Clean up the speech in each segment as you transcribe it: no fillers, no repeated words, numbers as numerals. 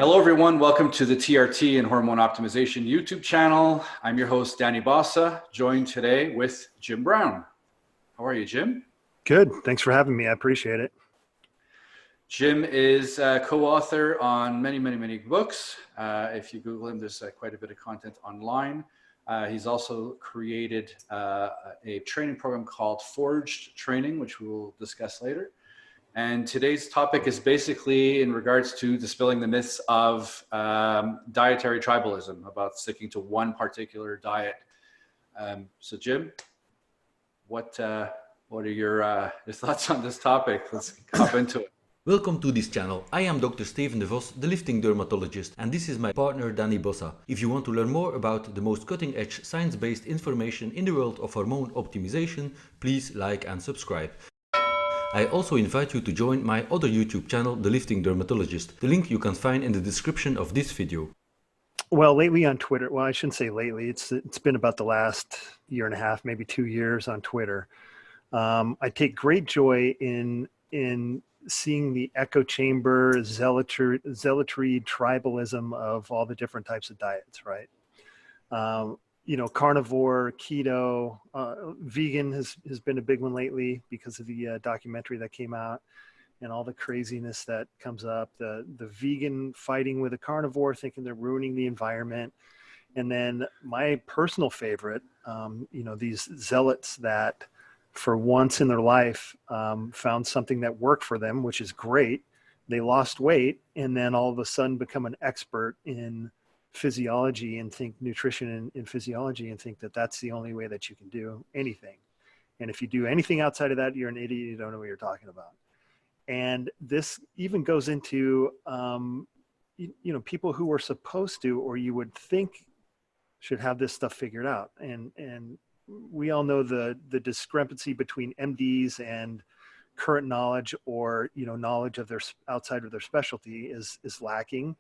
Hello, everyone. Welcome to the TRT and Hormone Optimization YouTube channel. I'm your host, Danny Bossa, joined today with Jim Brown. How are you, Jim? Good. Thanks for having me. I appreciate it. Jim is a co-author on many books. If you Google him, there's quite a bit of content online. He's also created a training program called Forged Training, which we will discuss later. And today's topic is basically in regards to dispelling the myths of dietary tribalism, about sticking to one particular diet. So Jim, what are your thoughts on this topic? Let's hop into it. Welcome to this channel. I am Dr. Steven de Vos, the lifting dermatologist, and this is my partner Danny Bossa. If you want to learn more about the most cutting-edge science-based information in the world of hormone optimization, please like and subscribe. I also invite you to join my other YouTube channel, The Lifting Dermatologist. The link you can find in the description of this video. Well, lately on Twitter, well, I shouldn't say lately, it's been about the last year and a half, maybe 2 years on Twitter. I take great joy in seeing the echo chamber, zealotry, tribalism of all the different types of diets, right? Carnivore, keto, vegan has been a big one lately because of the documentary that came out and all the craziness that comes up. The vegan fighting with a carnivore, thinking they're ruining the environment. And then my personal favorite, these zealots that for once in their life found something that worked for them, which is great. They lost weight and then all of a sudden become an expert in physiology and think nutrition and physiology and think that that's the only way that you can do anything. And if you do anything outside of that, you're an idiot. You don't know what you're talking about. And this even goes into, people who were supposed to, or you would think should have this stuff figured out. And we all know the discrepancy between MDs and current knowledge or, knowledge of their outside of their specialty is lacking.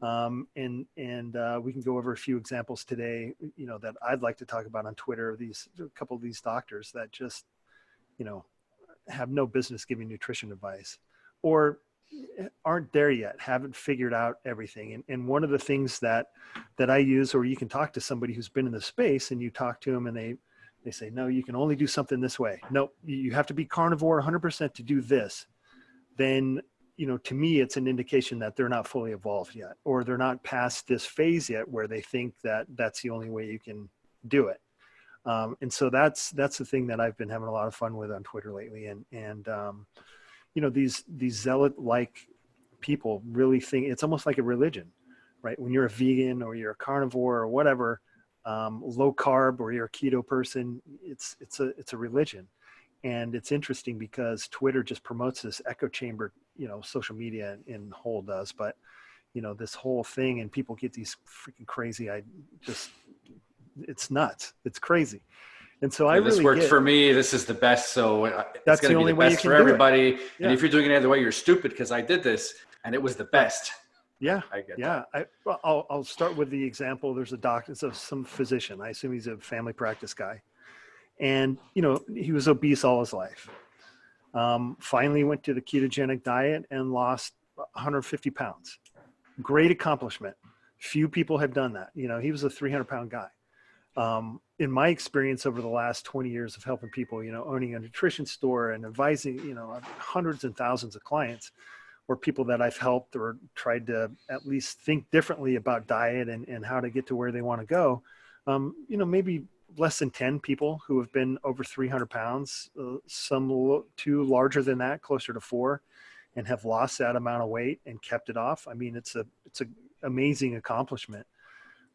And we can go over a few examples today, that I'd like to talk about on Twitter, a couple of these doctors that just, have no business giving nutrition advice or aren't there yet, haven't figured out everything. And one of the things that I use, or you can talk to somebody who's been in the space and you talk to them and they say, no, you can only do something this way. No, you have to be carnivore 100% to do this. Then to me, it's an indication that they're not fully evolved yet, or they're not past this phase yet where they think that that's the only way you can do it. And so that's the thing that I've been having a lot of fun with on Twitter lately. And these zealot-like people really think it's almost like a religion, right? When you're a vegan or you're a carnivore or whatever, low carb, or you're a keto person, it's a religion. And it's interesting because Twitter just promotes this echo chamber, social media and whole does, but this whole thing, and people get these freaking crazy, it's nuts. It's crazy. And so This works for me. This is the best. So it's going to be the best for everybody. Yeah. And if you're doing it any other way, you're stupid because I did this and it was the best. Yeah. I get that. I'll start with the example. There's a doctor, so some physician, I assume he's a family practice guy. And, he was obese all his life. Finally went to the ketogenic diet and lost 150 pounds. Great accomplishment. Few people have done that. He was a 300-pound guy. In my experience over the last 20 years of helping people, owning a nutrition store and advising, hundreds and thousands of clients or people that I've helped or tried to at least think differently about diet and how to get to where they want to go, maybe less than 10 people who have been over 300 pounds, some two larger than that, closer to 4, and have lost that amount of weight and kept it off. I mean, it's an amazing accomplishment.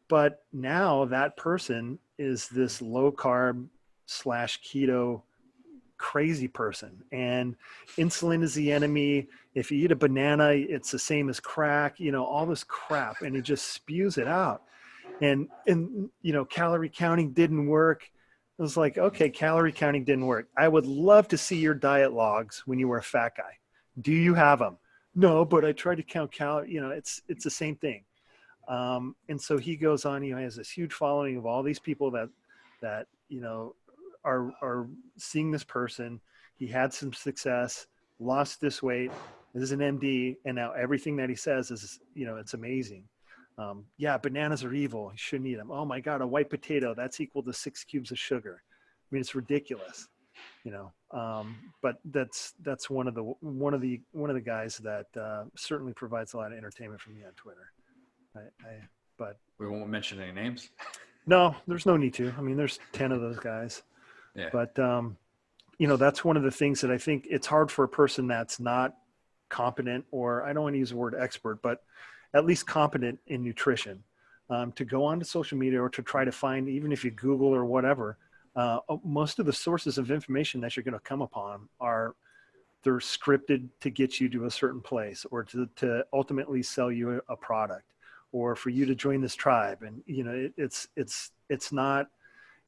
But now that person is this low carb / keto crazy person, and insulin is the enemy. If you eat a banana, it's the same as crack, all this crap, and he just spews it out. And calorie counting didn't work. It was like, okay, calorie counting didn't work. I would love to see your diet logs when you were a fat guy. Do you have them? No, but I tried to count calories. It's the same thing. And so he goes on, he has this huge following of all these people that are seeing this person. He had some success, lost this weight, This is an MD, and now everything that he says is, it's amazing. Yeah, bananas are evil. You shouldn't eat them. Oh my God, a white potato, that's equal to 6 cubes of sugar. I mean, it's ridiculous, but that's one of the guys that certainly provides a lot of entertainment for me on Twitter. But we won't mention any names. No, there's no need to. I mean, there's 10 of those guys. Yeah. But, that's one of the things that I think it's hard for a person that's not competent, or I don't want to use the word expert, but at least competent in nutrition, to go onto social media or to try to find, even if you Google or whatever, most of the sources of information that you're going to come upon they're scripted to get you to a certain place, or to ultimately sell you a product, or for you to join this tribe. And,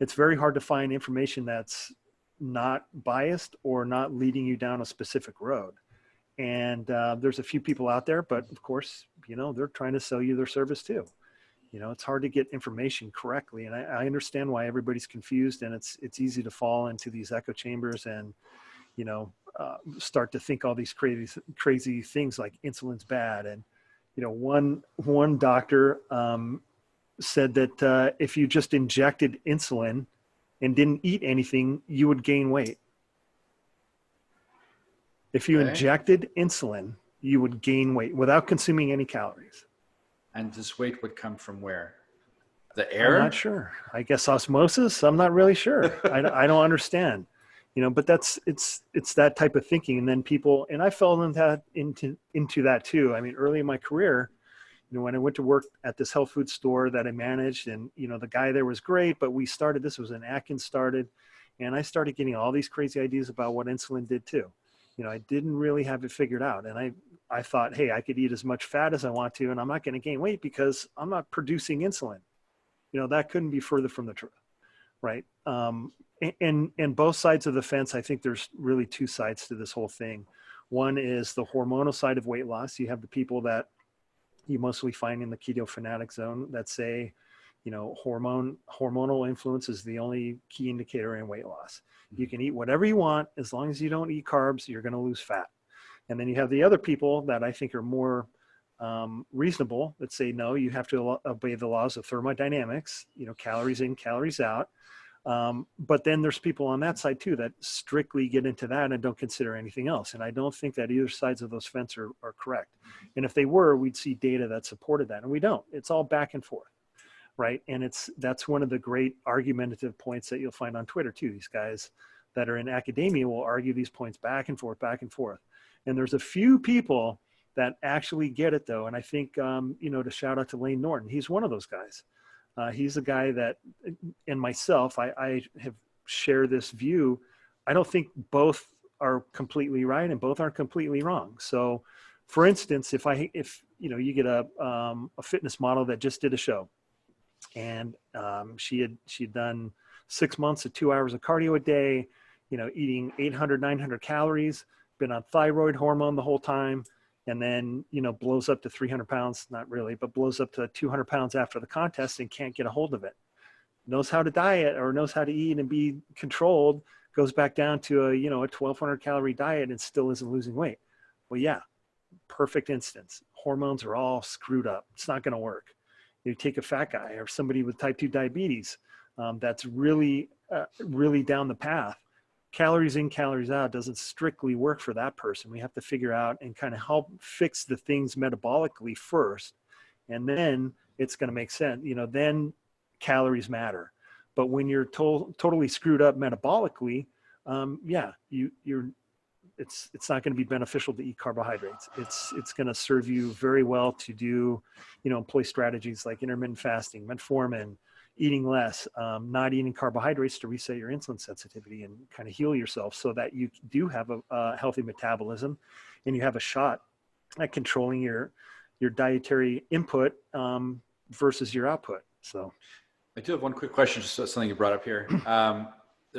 it's very hard to find information that's not biased or not leading you down a specific road. And there's a few people out there, but of course, they're trying to sell you their service too. It's hard to get information correctly. And I understand why everybody's confused, and it's easy to fall into these echo chambers and, start to think all these crazy things like insulin's bad. And, one doctor said that if you just injected insulin and didn't eat anything, you would gain weight. If you injected insulin, you would gain weight without consuming any calories. And this weight would come from where? The air? I'm not sure. I guess osmosis. I'm not really sure. I don't understand. But it's that type of thinking. And then people, and I fell into that too. I mean, early in my career, when I went to work at this health food store that I managed, and, the guy there was great, but this was when Atkins started, and I started getting all these crazy ideas about what insulin did too. I didn't really have it figured out. And I thought, hey, I could eat as much fat as I want to, and I'm not going to gain weight because I'm not producing insulin. That couldn't be further from the truth. Right. And both sides of the fence, I think there's really two sides to this whole thing. One is the hormonal side of weight loss. You have the people that you mostly find in the keto fanatic zone that say, hormonal influence is the only key indicator in weight loss. You can eat whatever you want. As long as you don't eat carbs, you're going to lose fat. And then you have the other people that I think are more reasonable that say, no, you have to obey the laws of thermodynamics, calories in, calories out. But then there's people on that side too that strictly get into that and don't consider anything else. And I don't think that either sides of those fence are correct. And if they were, we'd see data that supported that. And we don't. It's all back and forth. Right. And that's one of the great argumentative points that you'll find on Twitter too. These guys that are in academia will argue these points back and forth, back and forth. And there's a few people that actually get it though. And I think, to shout out to Lane Norton, he's one of those guys. He's a guy that, and myself, I have shared this view. I don't think both are completely right and both aren't completely wrong. So for instance, if you get a fitness model that just did a show, and she'd done 6 months of 2 hours of cardio a day, eating 800, 900 calories, been on thyroid hormone the whole time, and then, blows up to 300 pounds, not really, but blows up to 200 pounds after the contest and can't get a hold of it. Knows how to diet or knows how to eat and be controlled, goes back down to a 1,200 calorie diet and still isn't losing weight. Well, yeah, perfect instance. Hormones are all screwed up. It's not going to work. You take a fat guy or somebody with type 2 diabetes that's really down the path. Calories in, calories out doesn't strictly work for that person. We have to figure out and kind of help fix the things metabolically first, and then it's going to make sense. Then calories matter. But when you're totally screwed up metabolically, it's not going to be beneficial to eat carbohydrates. It's going to serve you very well to do, employ strategies like intermittent fasting, metformin, eating less, not eating carbohydrates to reset your insulin sensitivity and kind of heal yourself so that you do have a healthy metabolism and you have a shot at controlling your dietary input versus your output. So I do have one quick question, just something you brought up here.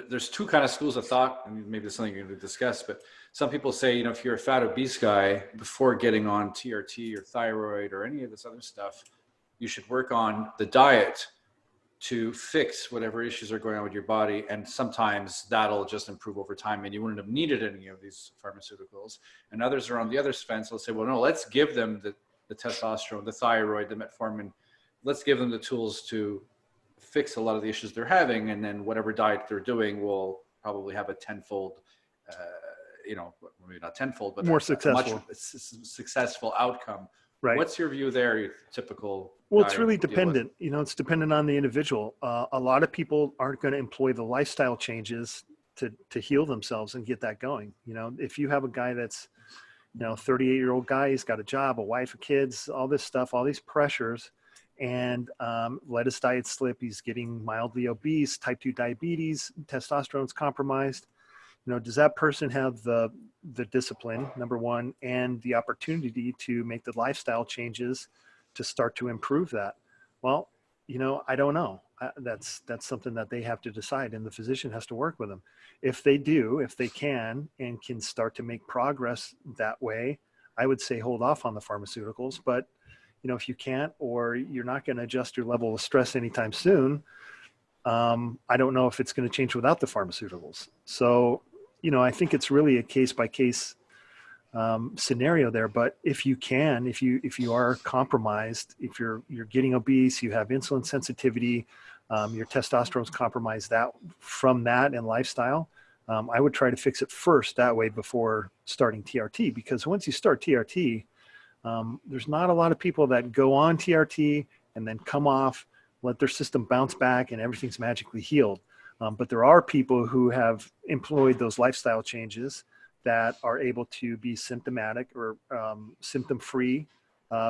There's two kind of schools of thought, and maybe it's something you're going to discuss, but some people say, if you're a fat obese guy, before getting on TRT or thyroid or any of this other stuff, you should work on the diet to fix whatever issues are going on with your body. And sometimes that'll just improve over time and you wouldn't have needed any of these pharmaceuticals. And others are on the other fence. They'll say, well, no, let's give them the testosterone, the thyroid, the metformin. Let's give them the tools to fix a lot of the issues they're having. And then whatever diet they're doing will probably have a tenfold, maybe not tenfold, but more successful, successful, much successful outcome. Right. What's your view there? Your typical. Well, it's really dependent. It's dependent on the individual. A lot of people aren't going to employ the lifestyle changes to heal themselves and get that going. If you have a guy that's, 38-year-old guy, he's got a job, a wife, kids, all this stuff, all these pressures, and let his diet slip. He's getting mildly obese, type 2 diabetes, testosterone's compromised. Does that person have the discipline, number one, and the opportunity to make the lifestyle changes to start to improve that? Well, I don't know. That's something that they have to decide, and the physician has to work with them. If they do, if they can start to make progress that way, I would say hold off on the pharmaceuticals. But, if you can't, or you're not going to adjust your level of stress anytime soon, I don't know if it's going to change without the pharmaceuticals. So, I think it's really a case by case scenario there. But if you are compromised, if you're getting obese, you have insulin sensitivity, your testosterone's compromised, from that and lifestyle, I would try to fix it first that way before starting TRT, because once you start TRT, there's not a lot of people that go on TRT and then come off, let their system bounce back and everything's magically healed. But there are people who have employed those lifestyle changes that are able to be symptomatic or symptom-free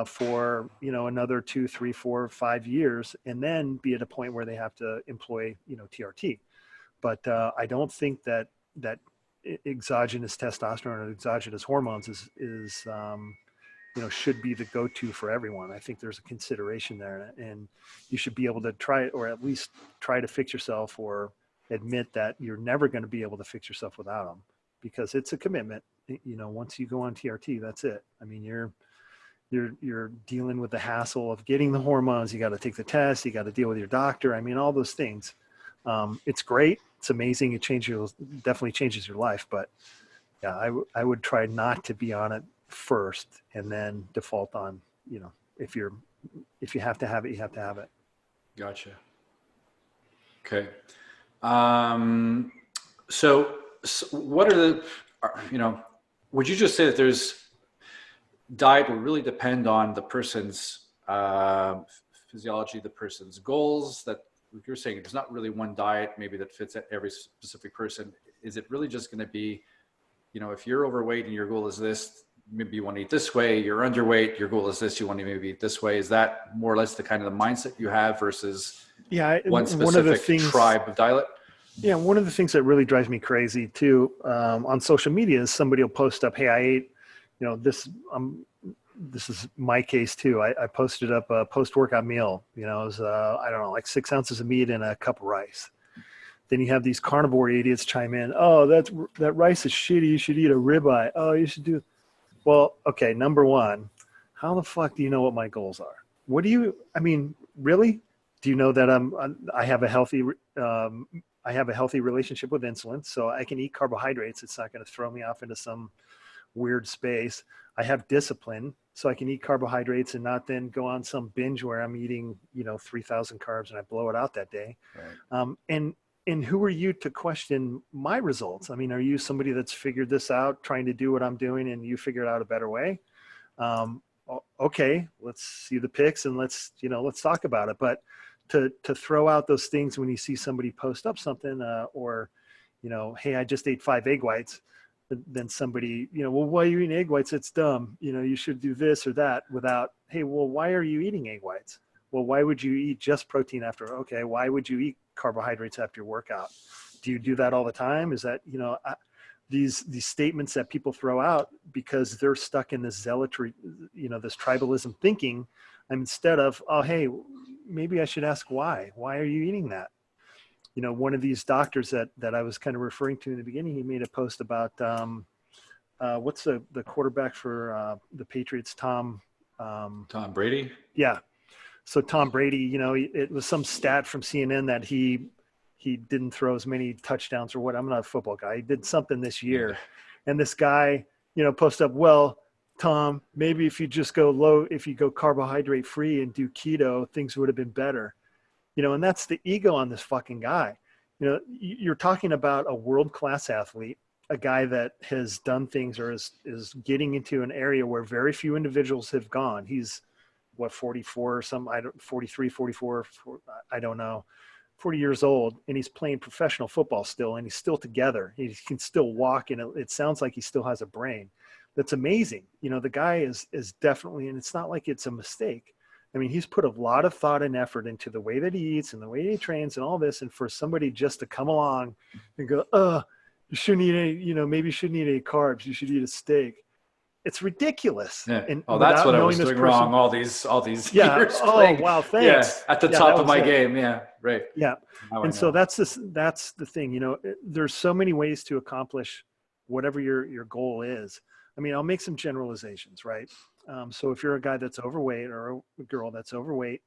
for, another 2, 3, 4, 5 years, and then be at a point where they have to employ, TRT. But I don't think that exogenous testosterone or exogenous hormones is should be the go-to for everyone. I think there's a consideration there, and you should be able to try it, or at least try to fix yourself, or admit that you're never going to be able to fix yourself without them, because it's a commitment. Once you go on TRT, that's it. I mean, you're dealing with the hassle of getting the hormones. You got to take the test. You got to deal with your doctor. I mean, all those things. It's great. It's amazing. It definitely changes your life. But yeah, I would try not to be on it first and then default on, if you have to have it, you have to have it. Gotcha. Okay. So what are the, would you just say that there's diet will really depend on the person's physiology, the person's goals, that you're saying there's not really one diet maybe that fits every specific person? Is it really just going to be, if you're overweight and your goal is this, maybe you want to eat this way, you're underweight, your goal is this, you want to maybe eat this way? Is that more or less the kind of the mindset you have versus one specific tribe of diet? Yeah, one of the things that really drives me crazy too on social media is somebody will post up, hey, I ate, this is my case too. I posted up a post-workout meal, it was, I don't know, like 6 ounces of meat and a cup of rice. Then you have these carnivore idiots chime in, oh, that rice is shitty, you should eat a ribeye. Oh, you should do. Well, okay, number one, how the fuck do you know what my goals are? Really? Do you know that I have a healthy relationship with insulin, so I can eat carbohydrates. It's not going to throw me off into some weird space. I have discipline, so I can eat carbohydrates and not then go on some binge where I'm eating, 3,000 carbs and I blow it out that day. Right. And who are you to question my results? I mean, are you somebody that's figured this out, trying to do what I'm doing, and you figured out a better way? Okay, let's see the pics and let's talk about it. But to throw out those things when you see somebody post up something, or, hey, I just ate 5 egg whites, then somebody, well, why are you eating egg whites? It's dumb. You should do this or that, without, hey, well, why are you eating egg whites? Well, why would you eat just protein after? Okay, why would you eat carbohydrates after your workout? Do you do that all the time? Is that, these statements that people throw out because they're stuck in this zealotry, this tribalism thinking, instead of, oh, hey, maybe I should ask why are you eating that? One of these doctors that I was kind of referring to in the beginning, he made a post about, what's the quarterback for the Patriots, Tom Brady? Yeah. So Tom Brady, you know, it was some stat from CNN that he didn't throw as many touchdowns or what. I'm not a football guy. He did something this year. And this guy, you know, posted up, well, Tom, maybe if you just go low, if you go carbohydrate free and do keto, things would have been better. You know, and that's the ego on this fucking guy. You know, you're talking about a world-class athlete, a guy that has done things or is getting into an area where very few individuals have gone. He's what, 44 or some, 43, 44, I don't know, 40 years old, and he's playing professional football still, and he's still together. He can still walk, and it sounds like he still has a brain. That's amazing. You know, the guy is definitely, and it's not like it's a mistake. I mean, he's put a lot of thought and effort into the way that he eats and the way he trains and all this. And for somebody just to come along and go, you shouldn't eat any, you know, maybe you shouldn't eat any carbs. You should eat a steak. It's ridiculous. Yeah. And that's what I was doing wrong all these yeah. years. Oh, playing, wow. Thanks. Yeah, at the top of my game. Yeah. Right. Yeah. And so that's the thing, you know, there's so many ways to accomplish whatever your goal is. I mean, I'll make some generalizations, right? So if you're a guy that's overweight or a girl that's overweight,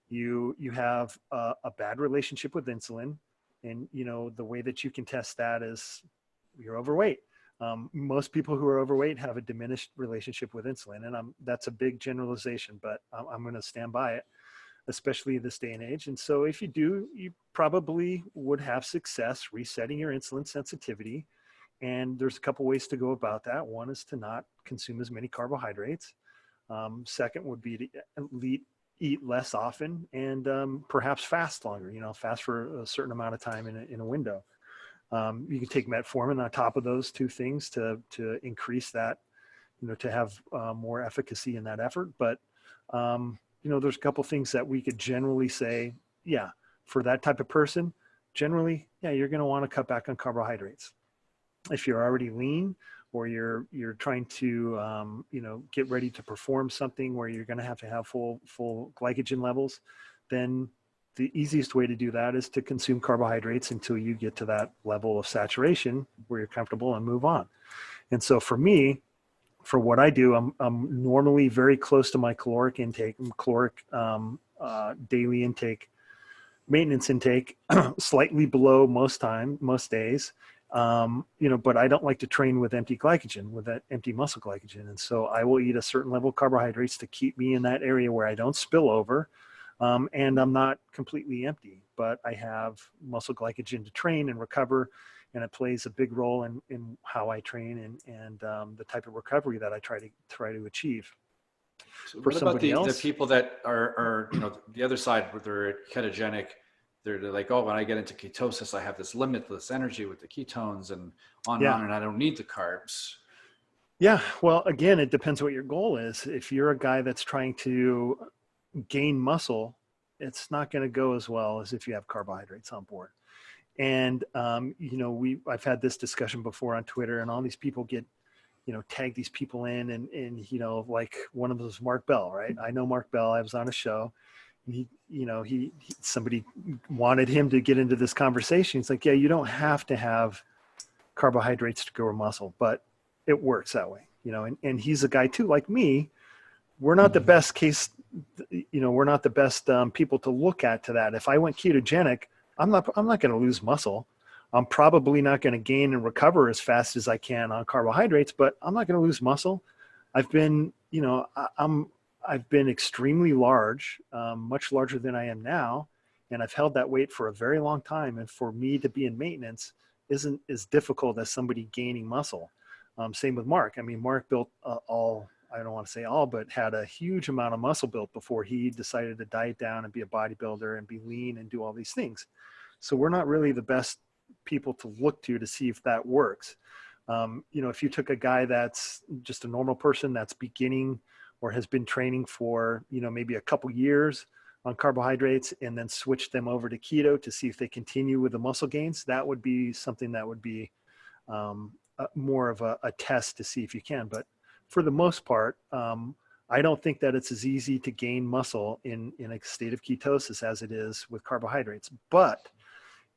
you have a bad relationship with insulin. And, you know, the way that you can test that is you're overweight. Most people who are overweight have a diminished relationship with insulin. And that's a big generalization, but I'm going to stand by it, especially this day and age. And so if you do, you probably would have success resetting your insulin sensitivity. And there's a couple ways to go about that. One is to not consume as many carbohydrates. Second would be to eat less often and perhaps fast longer, you know, fast for a certain amount of time in a window. You can take metformin on top of those two things to increase that, you know, to have more efficacy in that effort. But, you know, there's a couple things that we could generally say, yeah, for that type of person, generally, yeah, you're going to want to cut back on carbohydrates. If you're already lean or you're trying to, you know, get ready to perform something where you're going to have full glycogen levels, then the easiest way to do that is to consume carbohydrates until you get to that level of saturation where you're comfortable and move on. And so for me, for what I do, I'm normally very close to my caloric intake, daily intake, maintenance intake, slightly below most days. You know, but I don't like to train with empty glycogen, with that empty muscle glycogen. And so I will eat a certain level of carbohydrates to keep me in that area where I don't spill over. And I'm not completely empty, but I have muscle glycogen to train and recover. And it plays a big role in how I train and the type of recovery that I try to achieve. So what about the people that are, you know, the other side where they're ketogenic? They're like, oh, when I get into ketosis, I have this limitless energy with the ketones and on, and I don't need the carbs. Yeah. Well, again, it depends what your goal is. If you're a guy that's trying to gain muscle, it's not going to go as well as if you have carbohydrates on board. And, you know, I've had this discussion before on Twitter, and all these people get, you know, tag these people in and, you know, like one of them was Mark Bell, right? I know Mark Bell. I was on a show. Somebody wanted him to get into this conversation. It's like, yeah, you don't have to have carbohydrates to grow muscle, but it works that way, you know, and he's a guy too, like me. We're not the best case, you know, we're not the best people to look at to that. If I went ketogenic, I'm not going to lose muscle. I'm probably not going to gain and recover as fast as I can on carbohydrates, but I'm not going to lose muscle. I've been, you know, I've been extremely large, much larger than I am now. And I've held that weight for a very long time. And for me to be in maintenance isn't as difficult as somebody gaining muscle. Same with Mark. I mean, Mark built I don't want to say all, but had a huge amount of muscle built before he decided to diet down and be a bodybuilder and be lean and do all these things. So we're not really the best people to look to see if that works. You know, if you took a guy that's just a normal person that's beginning or has been training for, you know, maybe a couple years on carbohydrates and then switch them over to keto to see if they continue with the muscle gains, that would be something that would be more of a test to see if you can. But for the most part, I don't think that it's as easy to gain muscle in a state of ketosis as it is with carbohydrates. But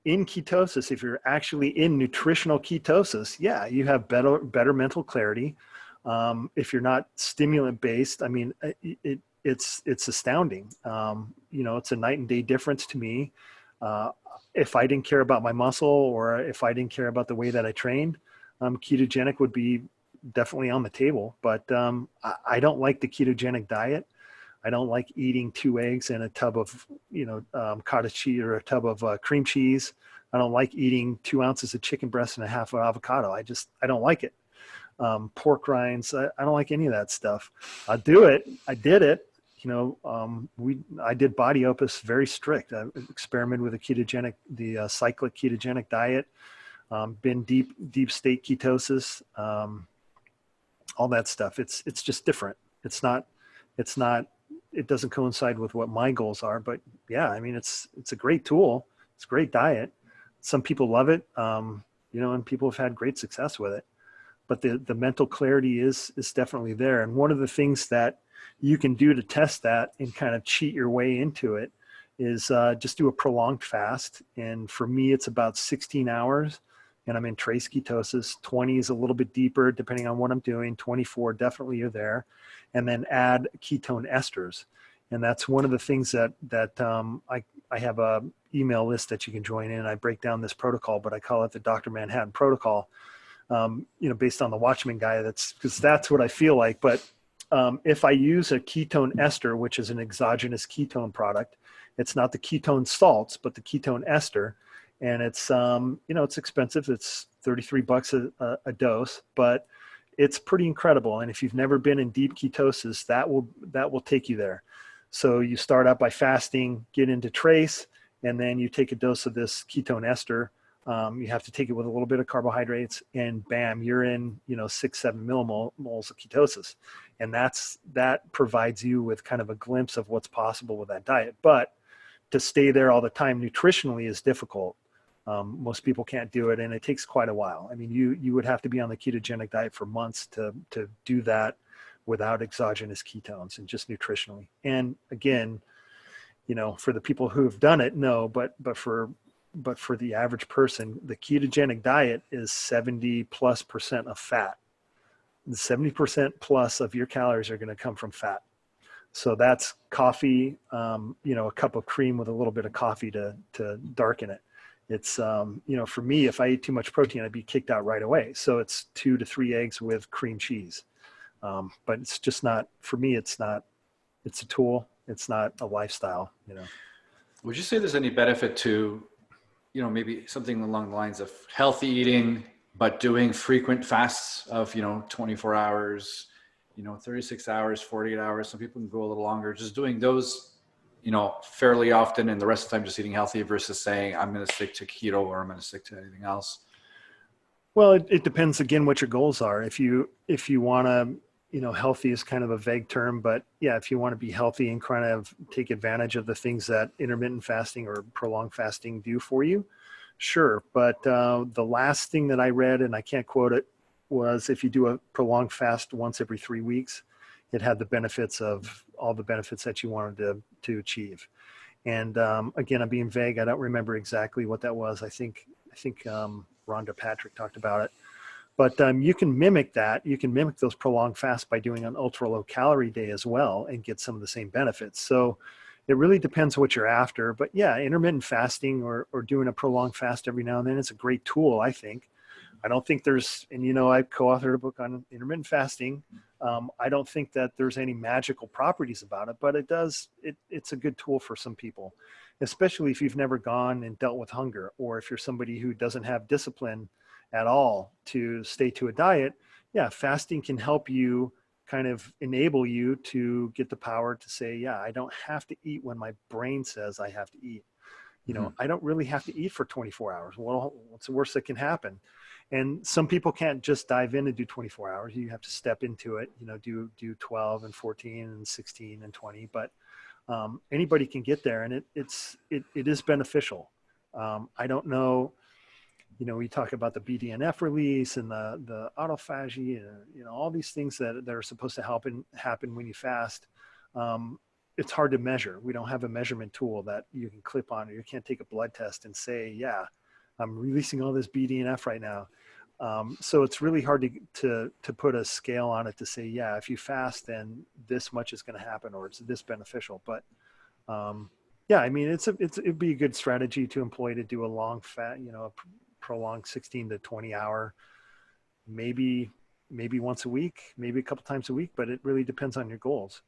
in ketosis, if you're actually in nutritional ketosis, yeah, you have better mental clarity. If you're not stimulant based, I mean, it's astounding. It's a night and day difference to me. If I didn't care about my muscle, or if I didn't care about the way that I trained, ketogenic would be definitely on the table. But I don't like the ketogenic diet. I don't like eating 2 eggs and a tub of, cottage cheese, or a tub of cream cheese. I don't like eating 2 ounces of chicken breast and a half of avocado. I don't like it. Pork rinds, I don't like any of that stuff. I do it. I did it. I did Body Opus very strict. I experimented with the cyclic ketogenic diet, been deep state ketosis, all that stuff. It's just different. It doesn't coincide with what my goals are, but yeah, I mean, it's a great tool. It's a great diet. Some people love it, and people have had great success with it. But the mental clarity is definitely there. And one of the things that you can do to test that and kind of cheat your way into it is just do a prolonged fast. And for me, it's about 16 hours, and I'm in trace ketosis. 20 is a little bit deeper, depending on what I'm doing. 24, definitely you're there. And then add ketone esters. And that's one of the things that I have a email list that you can join in. I break down this protocol, but I call it the Dr. Manhattan protocol. Based on the Watchman guy, because that's what I feel like. But if I use a ketone ester, which is an exogenous ketone product, it's not the ketone salts, but the ketone ester. And it's, it's expensive. It's $33 a dose, but it's pretty incredible. And if you've never been in deep ketosis, that will take you there. So you start out by fasting, get into trace, and then you take a dose of this ketone ester. You have to take it with a little bit of carbohydrates, and bam, you're in, 6-7 millimoles of ketosis. And that provides you with kind of a glimpse of what's possible with that diet. But to stay there all the time nutritionally is difficult. Most people can't do it, and it takes quite a while. I mean, you would have to be on the ketogenic diet for months to do that without exogenous ketones and just nutritionally. And again, for the people who have done it, no, but for the average person, the ketogenic diet is 70+% of fat. 70% plus of your calories are going to come from fat. So that's coffee, a cup of cream with a little bit of coffee to darken it. It's, for me, if I ate too much protein, I'd be kicked out right away. So it's 2 to 3 eggs with cream cheese. But it's just not, for me, it's a tool. It's not a lifestyle, Would you say there's any benefit to, maybe something along the lines of healthy eating, but doing frequent fasts of, 24 hours, 36 hours, 48 hours. Some people can go a little longer, just doing those, fairly often, and the rest of the time just eating healthy versus saying, I'm going to stick to keto or I'm going to stick to anything else? Well, it depends again what your goals are. If you want to, healthy is kind of a vague term, but yeah, if you want to be healthy and kind of take advantage of the things that intermittent fasting or prolonged fasting do for you, sure. But the last thing that I read, and I can't quote it, was if you do a prolonged fast once every 3 weeks, it had the benefits of all the benefits that you wanted to achieve. And again, I'm being vague. I don't remember exactly what that was. I think Rhonda Patrick talked about it. But you can mimic that. You can mimic those prolonged fasts by doing an ultra low calorie day as well and get some of the same benefits. So it really depends what you're after. But yeah, intermittent fasting or doing a prolonged fast every now and then is a great tool, I think. I don't think there's, and I co-authored a book on intermittent fasting. I don't think that there's any magical properties about it, but it's a good tool for some people, especially if you've never gone and dealt with hunger, or if you're somebody who doesn't have discipline at all to stay to a diet. Yeah, fasting can help you kind of enable you to get the power to say, yeah, I don't have to eat when my brain says I have to eat. I don't really have to eat for 24 hours. Well, what's the worst that can happen? And some people can't just dive in and do 24 hours. You have to step into it, do 12 and 14 and 16 and 20, but anybody can get there, and it is beneficial. I don't know, we talk about the BDNF release and the autophagy and, all these things that are supposed to happen when you fast. It's hard to measure. We don't have a measurement tool that you can clip on, or you can't take a blood test and say, yeah, I'm releasing all this BDNF right now. So it's really hard to put a scale on it to say, yeah, if you fast, then this much is going to happen, or it's this beneficial. But yeah, I mean, it'd be a good strategy to employ to do a long a prolonged 16 to 20 hour, maybe once a week, maybe a couple times a week, but it really depends on your goals.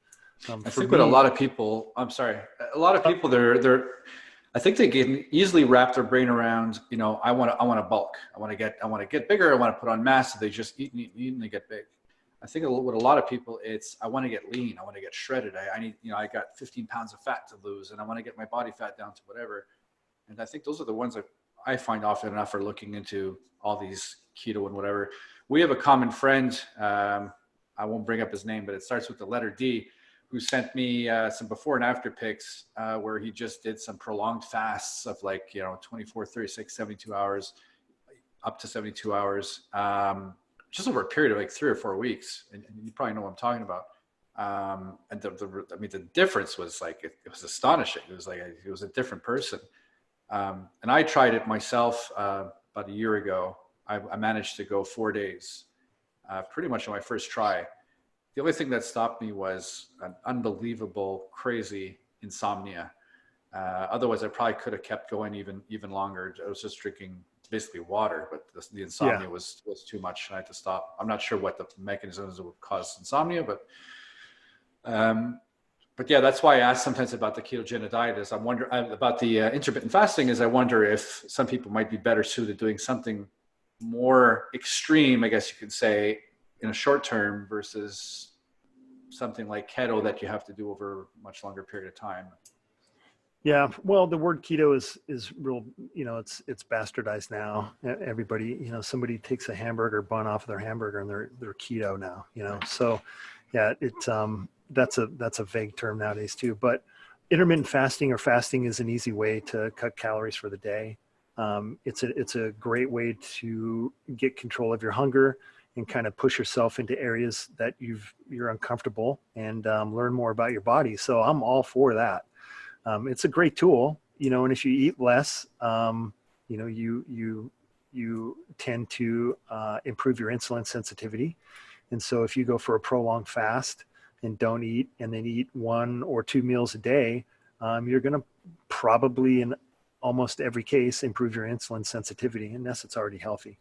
I think with a lot of people, I'm sorry, a lot of people, I think they can easily wrap their brain around, I want to bulk. I want to get bigger. I want to put on mass. So they just eat and they get big. I think with a lot of people, it's, I want to get lean. I want to get shredded. I need, I got 15 pounds of fat to lose, and I want to get my body fat down to whatever. And I think those are the ones that I find often enough are looking into all these keto and whatever. We have a common friend. I won't bring up his name, but it starts with the letter D, who sent me some before and after pics where he just did some prolonged fasts of 24, 36, 72 hours, up to 72 hours, just over a period of 3 or 4 weeks. And you probably know what I'm talking about. And the difference was it was astonishing. It was it was a different person. And I tried it myself about a year ago. I managed to go 4 days, pretty much on my first try. The only thing that stopped me was an unbelievable, crazy insomnia. Otherwise, I probably could have kept going even longer. I was just drinking basically water, but the insomnia was too much, and I had to stop. I'm not sure what the mechanisms would cause insomnia, but yeah, that's why I ask sometimes about the ketogenic diet. Is I wonder about the intermittent fasting. Is I wonder if some people might be better suited doing something more extreme, I guess you could say, in a short term versus something like keto that you have to do over a much longer period of time. Yeah, well, the word keto is real, it's bastardized now. Everybody, somebody takes a hamburger bun off of their hamburger and they're keto now, So yeah, it's that's a vague term nowadays too. But intermittent fasting or fasting is an easy way to cut calories for the day. It's a great way to get control of your hunger and kind of push yourself into areas that you're uncomfortable and learn more about your body. So I'm all for that. It's a great tool, and if you eat less, you tend to improve your insulin sensitivity. And so if you go for a prolonged fast and don't eat and then eat 1 or 2 meals a day, you're going to probably in almost every case improve your insulin sensitivity, unless it's already healthy.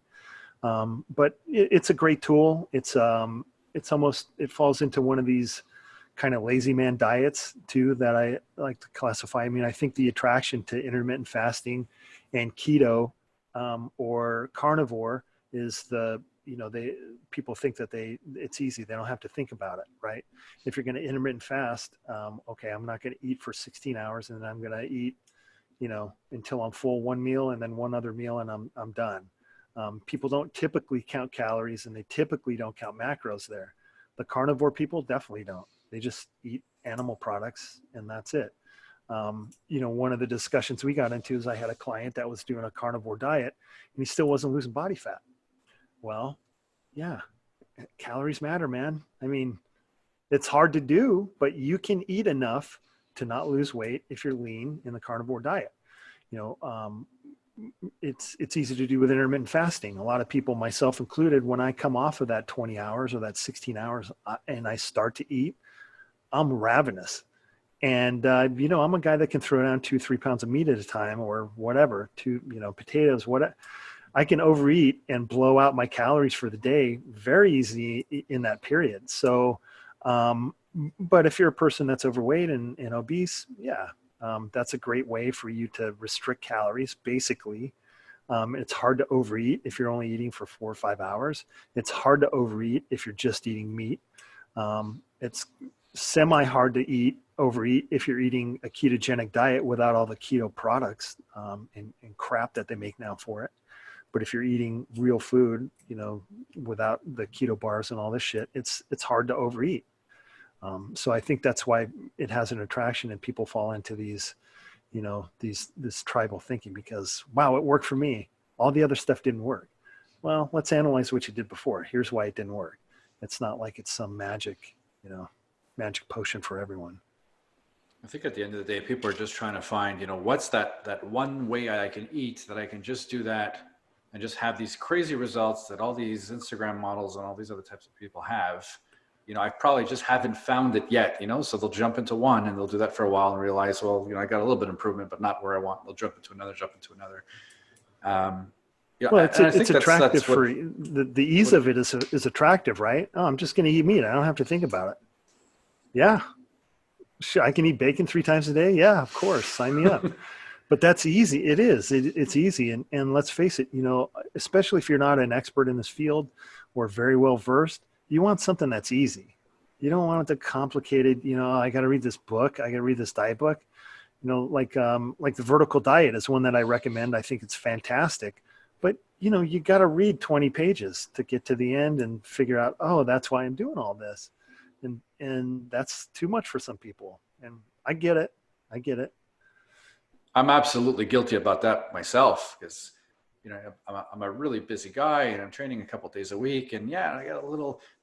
But it's a great tool. It falls into one of these kind of lazy man diets too that I like to classify. I mean, I think the attraction to intermittent fasting and keto or carnivore is people think that it's easy. They don't have to think about it, right? If you're going to intermittent fast, okay, I'm not going to eat for 16 hours and then I'm going to eat, until I'm full 1 meal and then 1 other meal and I'm done. People don't typically count calories and they typically don't count macros there. The carnivore people definitely don't. They just eat animal products and that's it. One of the discussions we got into is I had a client that was doing a carnivore diet and he still wasn't losing body fat. Well, yeah, calories matter, man. I mean, it's hard to do, but you can eat enough to not lose weight if you're lean in the carnivore diet. It's easy to do with intermittent fasting. A lot of people, myself included, when I come off of that 20 hours or that 16 hours and I start to eat, I'm ravenous. And, I'm a guy that can throw down 2-3 pounds of meat at a time or whatever, potatoes, whatever. I can overeat and blow out my calories for the day very easy in that period. So, but if you're a person that's overweight and obese, yeah, that's a great way for you to restrict calories. Basically, it's hard to overeat if you're only eating for 4 or 5 hours. It's hard to overeat if you're just eating meat. It's semi-hard to overeat if you're eating a ketogenic diet without all the keto products and crap that they make now for it. But if you're eating real food, without the keto bars and all this shit, it's hard to overeat. So I think that's why it has an attraction and people fall into these, this tribal thinking because, wow, it worked for me. All the other stuff didn't work. Well, let's analyze what you did before. Here's why it didn't work. It's not like it's some magic potion for everyone. I think at the end of the day, people are just trying to find, what's that one way I can eat that I can just do that and just have these crazy results that all these Instagram models and all these other types of people have. I probably just haven't found it yet, so they'll jump into one and they'll do that for a while and realize, well, I got a little bit of improvement, but not where I want. They'll jump into another. Well, it's attractive for the ease of it is attractive, right? Oh, I'm just going to eat meat. I don't have to think about it. Yeah. Sure, I can eat bacon 3 times a day. Yeah, of course. Sign me up. But that's easy. It is. It's easy. And let's face it, especially if you're not an expert in this field or very well versed, you want something that's easy. You don't want it to complicated, I got to read this book. I got to read this diet book. Like the vertical diet is one that I recommend. I think it's fantastic. But, you got to read 20 pages to get to the end and figure out, oh, that's why I'm doing all this. And that's too much for some people. And I get it. I'm absolutely guilty about that myself because, I'm a really busy guy and I'm training a couple of days a week. And I got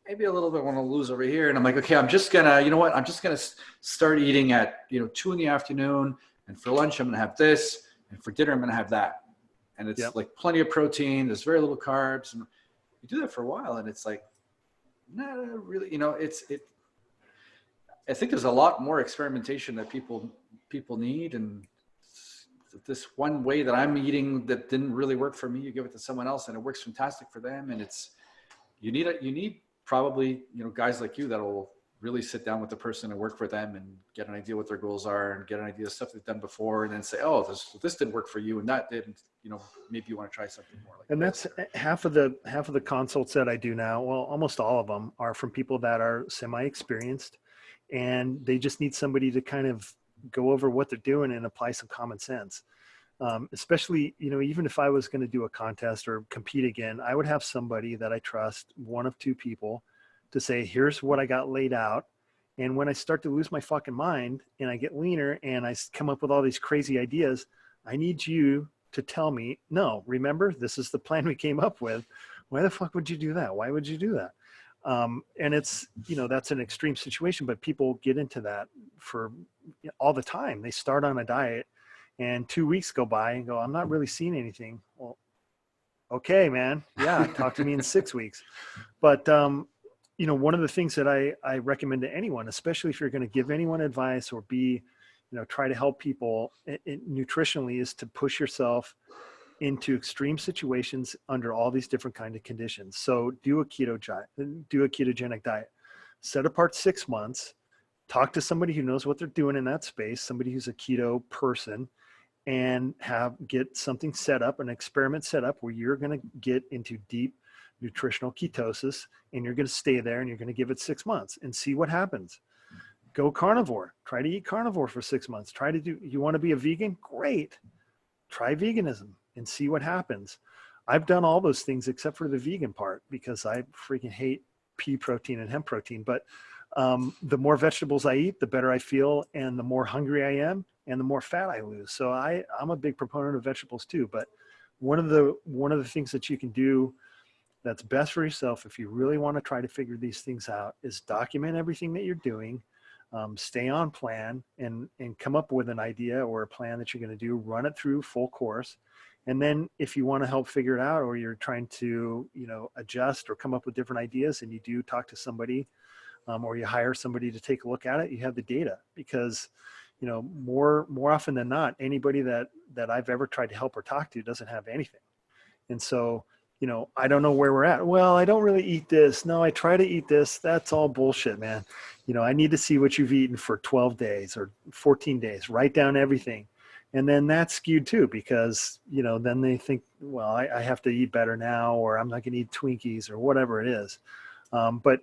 maybe a little bit want to lose over here. And I'm like, okay, I'm just going to, I'm just going to start eating at, 2 p.m. And for lunch, I'm going to have this. And for dinner, I'm going to have that. And it's like plenty of protein. There's very little carbs. And you do that for a while and it's like, not really, I think there's a lot more experimentation that people need. And this one way that I'm eating that didn't really work for me, you give it to someone else and it works fantastic for them. And you need probably, guys like you that'll really sit down with the person and work for them and get an idea what their goals are and get an idea of stuff they've done before and then say, oh, this didn't work for you and that didn't, maybe you want to try something more like and this. That's half of the consults that I do now. Well, almost all of them are from people that are semi-experienced and they just need somebody to kind of go over what they're doing and apply some common sense. Especially, even if I was going to do a contest or compete again, I would have somebody that I trust, one of 2 people, to say, here's what I got laid out. And when I start to lose my fucking mind and I get leaner and I come up with all these crazy ideas, I need you to tell me, no, remember, this is the plan we came up with. Why the fuck would you do that? Why would you do that? And it's, that's an extreme situation, but people get into that for all the time. They start on a diet and 2 weeks go by and go, I'm not really seeing anything. Well, okay, man. Yeah. Talk to me in 6 weeks. But, one of the things that I recommend to anyone, especially if you're going to give anyone advice or try to help people nutritionally, is to push yourself into extreme situations under all these different kind of conditions. So do a ketogenic diet, set apart 6 months, talk to somebody who knows what they're doing in that space, somebody who's a keto person, and get something set up, an experiment set up where you're going to get into deep nutritional ketosis and you're going to stay there and you're going to give it 6 months and see what happens. Go carnivore, try to eat carnivore for 6 months. You want to be a vegan? Great. Try veganism and see what happens. I've done all those things except for the vegan part because I freaking hate pea protein and hemp protein. But the more vegetables I eat, the better I feel and the more hungry I am and the more fat I lose. So I'm a big proponent of vegetables too. But one of the things that you can do that's best for yourself if you really want to try to figure these things out is document everything that you're doing, stay on plan and come up with an idea or a plan that you're going to do, run it through full course. And then if you want to help figure it out or you're trying to, adjust or come up with different ideas and you do talk to somebody or you hire somebody to take a look at it, you have the data because, more often than not, anybody that I've ever tried to help or talk to doesn't have anything. And so, I don't know where we're at. Well, I don't really eat this. No, I try to eat this. That's all bullshit, man. I need to see what you've eaten for 12 days or 14 days. Write down everything. And then that's skewed too, because, then they think, well, I have to eat better now, or I'm not going to eat Twinkies or whatever it is. But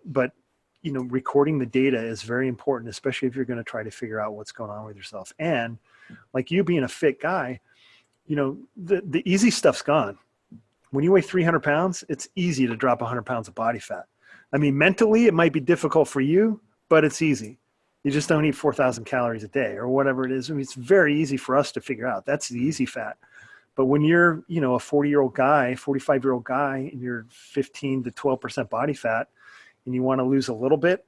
recording the data is very important, especially if you're going to try to figure out what's going on with yourself. And like you being a fit guy, the easy stuff's gone. When you weigh 300 pounds, it's easy to drop 100 pounds of body fat. I mean, mentally, it might be difficult for you, but it's easy. You just don't eat 4,000 calories a day or whatever it is. I mean, it's very easy for us to figure out. That's the easy fat. But when you're, a 40-year-old guy, 45-year-old guy, and you're 15 to 12% body fat, and you want to lose a little bit,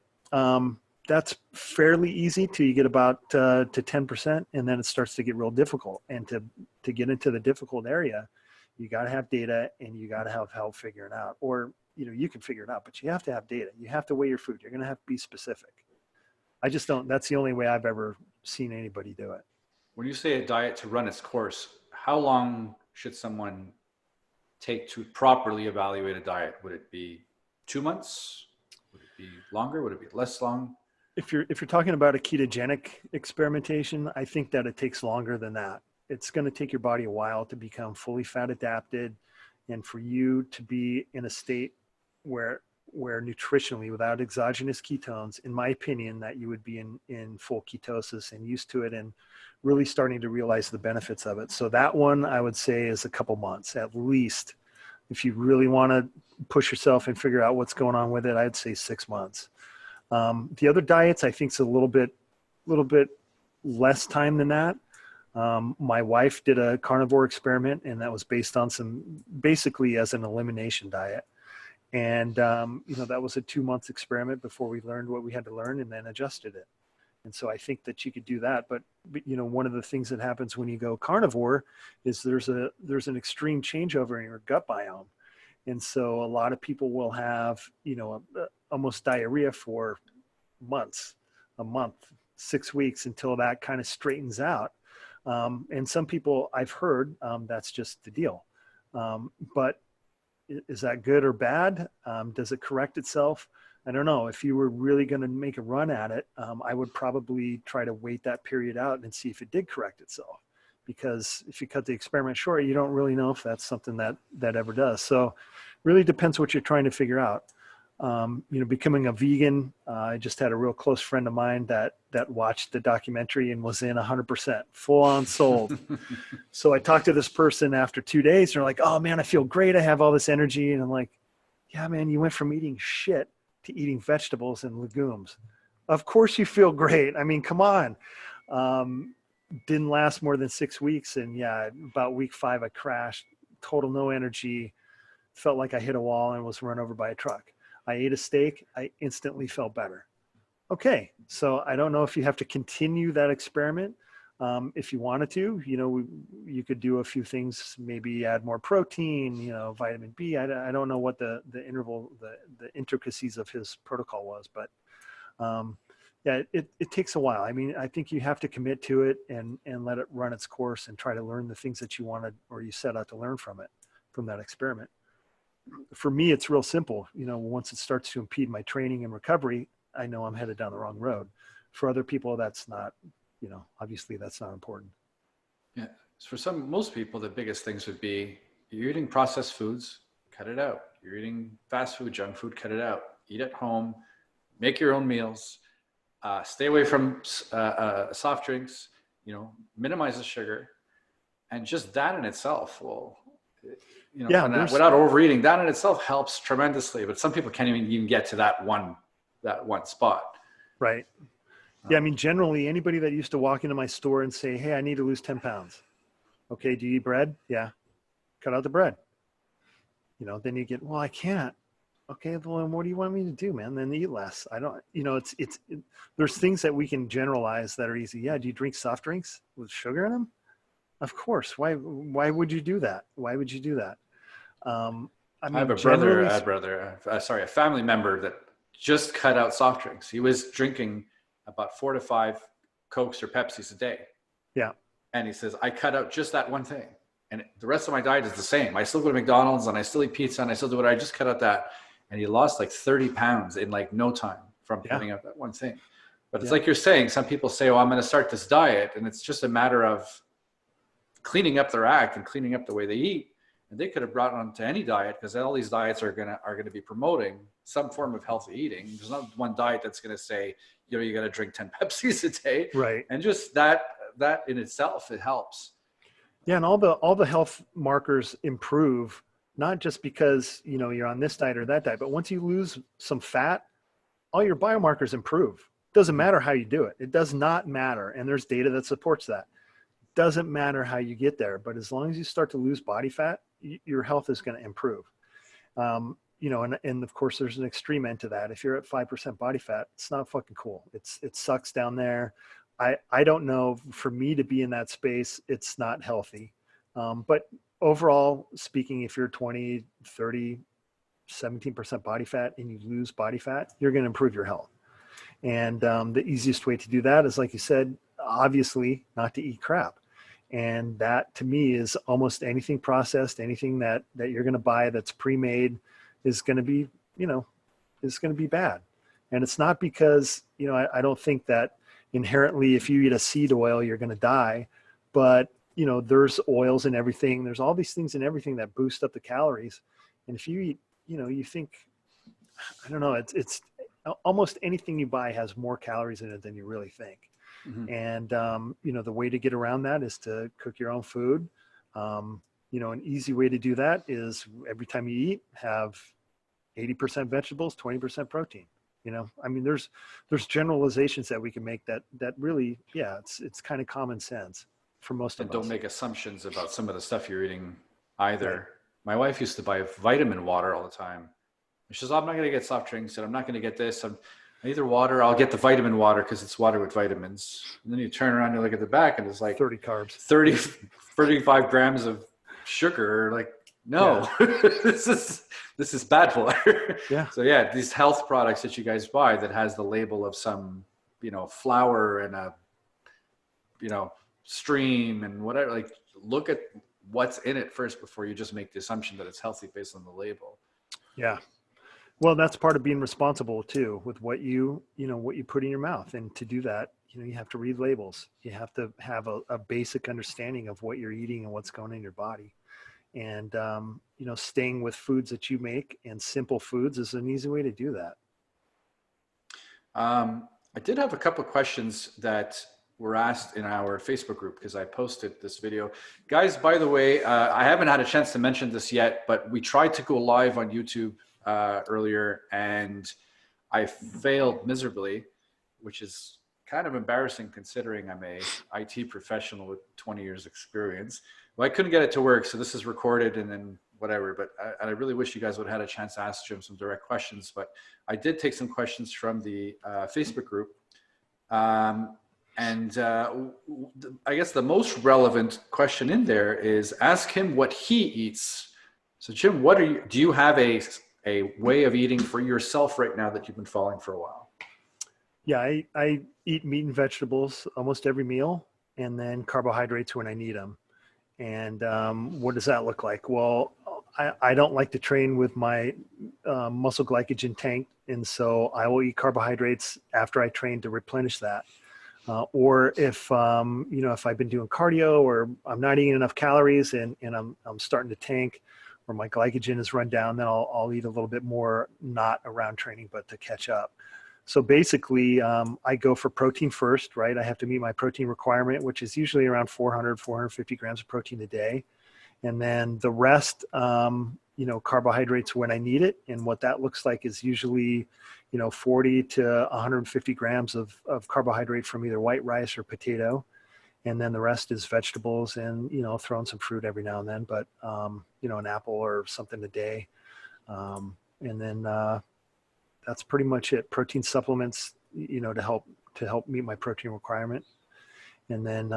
that's fairly easy till you get about to 10%, and then it starts to get real difficult. And to get into the difficult area, You got to have data, and you got to have help figuring out, or, you can figure it out, but you have to have data. You have to weigh your food. You're going to have to be specific. I just don't, that's the only way I've ever seen anybody do it. When you say a diet to run its course, how long should someone take to properly evaluate a diet? Would it be 2 months? Would it be longer? Would it be less long? If you're talking about a ketogenic experimentation, I think that it takes longer than that. It's going to take your body a while to become fully fat adapted, and for you to be in a state where nutritionally, without exogenous ketones, in my opinion, that you would be in full ketosis and used to it and really starting to realize the benefits of it. So that one, I would say, is a couple months at least. If you really want to push yourself and figure out what's going on with it, I'd say 6 months. The other diets, I think, is a little bit less time than that. My wife did a carnivore experiment, and that was based on basically as an elimination diet. And, that was a 2-month experiment before we learned what we had to learn and then adjusted it. And so I think that you could do that. But one of the things that happens when you go carnivore is there's an extreme changeover in your gut biome. And so a lot of people will have, almost diarrhea for months, a month, 6 weeks, until that kind of straightens out. And some people I've heard, that's just the deal. But is that good or bad? Does it correct itself? I don't know. If you were really going to make a run at it, I would probably try to wait that period out and see if it did correct itself. Because if you cut the experiment short, you don't really know if that's something that ever does. So really depends what you're trying to figure out. Becoming a vegan, I just had a real close friend of mine that watched the documentary and was in 100%, full on sold. So I talked to this person after 2 days, and they're like, "Oh man, I feel great. I have all this energy." And I'm like, "Yeah, man, you went from eating shit to eating vegetables and legumes. Of course you feel great. I mean, come on." Didn't last more than 6 weeks. And yeah, about week 5, I crashed, total no energy, felt like I hit a wall and was run over by a truck. I ate a steak. I instantly felt better. Okay. So I don't know if you have to continue that experiment. If you wanted to, you could do a few things, maybe add more protein, vitamin B. I don't know what the interval, the intricacies of his protocol was, but yeah, it takes a while. I mean, I think you have to commit to it and let it run its course and try to learn the things that you wanted or you set out to learn from that experiment. For me, it's real simple. Once it starts to impede my training and recovery, I know I'm headed down the wrong road. For other people, that's not, obviously that's not important. Yeah. So for most people, the biggest things would be you're eating processed foods, cut it out. You're eating fast food, junk food, cut it out. Eat at home, make your own meals, stay away from soft drinks, minimize the sugar. And just that in itself will, without overeating, that in itself helps tremendously. But some people can't even get to that one spot. Right. Yeah. I mean, generally anybody that used to walk into my store and say, "Hey, I need to lose 10 pounds. Okay. Do you eat bread?" "Yeah." "Cut out the bread." Then you get, "Well, I can't." "Okay. Well, what do you want me to do, man?" "Then eat less." I don't, there's things that we can generalize that are easy. "Yeah. Do you drink soft drinks with sugar in them?" "Of course. Why would you do that? Why would you do that?" I mean, a family member that just cut out soft drinks. He was drinking about 4 to 5 Cokes or Pepsis a day. Yeah. And he says, "I cut out just that one thing. And the rest of my diet is the same. I still go to McDonald's and I still eat pizza and I still do what I just cut out that." And he lost like 30 pounds in like no time from cutting out that one thing. But it's like you're saying, some people say, "Oh, I'm going to start this diet." And it's just a matter of cleaning up their act and cleaning up the way they eat. And they could have brought on to any diet, because all these diets are going to be promoting some form of healthy eating. There's not one diet that's going to say, you got to drink 10 Pepsis a day. Right. And just that in itself, it helps. Yeah. And all the health markers improve, not just because, you're on this diet or that diet, but once you lose some fat, all your biomarkers improve. Doesn't matter how you do it. It does not matter. And there's data that supports that. Doesn't matter how you get there, but as long as you start to lose body fat, your health is going to improve. And of course there's an extreme end to that. If you're at 5% body fat, it's not fucking cool. It sucks down there. I don't know, for me to be in that space, it's not healthy. But overall speaking, if you're 20, 30, 17% body fat and you lose body fat, you're going to improve your health. And the easiest way to do that is, like you said, obviously not to eat crap. And that to me is almost anything processed, anything that you're going to buy that's pre-made is going to be, is going to be bad. And it's not because, I don't think that inherently if you eat a seed oil, you're going to die, but there's oils in everything. There's all these things in everything that boost up the calories. And if you eat, you think, I don't know, it's almost anything you buy has more calories in it than you really think. Mm-hmm. And, the way to get around that is to cook your own food. An easy way to do that is every time you eat, have 80% vegetables, 20% protein. There's generalizations that we can make that really, it's kind of common sense for most of us. And don't make assumptions about some of the stuff you're eating either. Right. My wife used to buy vitamin water all the time. She says, I'm not going to get soft drinks and I'm not going to get this. I either water, I'll get the vitamin water because it's water with vitamins. And then you turn around and you look at the back and it's like 30 carbs, 35 grams of sugar. Like, no, this is bad for her. Yeah. So yeah, these health products that you guys buy that has the label of some, flour and a, stream and whatever, like look at what's in it first before you just make the assumption that it's healthy based on the label. Yeah. Well, that's part of being responsible too, with what you put in your mouth. And to do that, you have to read labels. You have to have a basic understanding of what you're eating and what's going in your body. And, staying with foods that you make and simple foods is an easy way to do that. I did have a couple of questions that were asked in our Facebook group because I posted this video. Guys, by the way, I haven't had a chance to mention this yet, but we tried to go live on YouTube earlier and I failed miserably, which is kind of embarrassing considering I'm a IT professional with 20 years experience. Well, I couldn't get it to work, so this is recorded and then whatever, but I really wish you guys would have had a chance to ask Jim some direct questions, but I did take some questions from the Facebook group. I guess the most relevant question in there is ask him what he eats. So Jim, do you have a way of eating for yourself right now that you've been following for a while? Yeah, I eat meat and vegetables almost every meal and then carbohydrates when I need them. And what does that look like? Well, I don't like to train with my muscle glycogen tank. And so I will eat carbohydrates after I train to replenish that. Or if I've been doing cardio or I'm not eating enough calories and I'm starting to tank or my glycogen is run down, then I'll eat a little bit more, not around training, but to catch up. So basically, I go for protein first, right? I have to meet my protein requirement, which is usually around 450 grams of protein a day. And then the rest, carbohydrates when I need it. And what that looks like is usually, 40 to 150 grams of carbohydrate from either white rice or potato. And then the rest is vegetables and, throw in some fruit every now and then, but, an apple or something a day. And then that's pretty much it. Protein supplements, to help meet my protein requirement. And then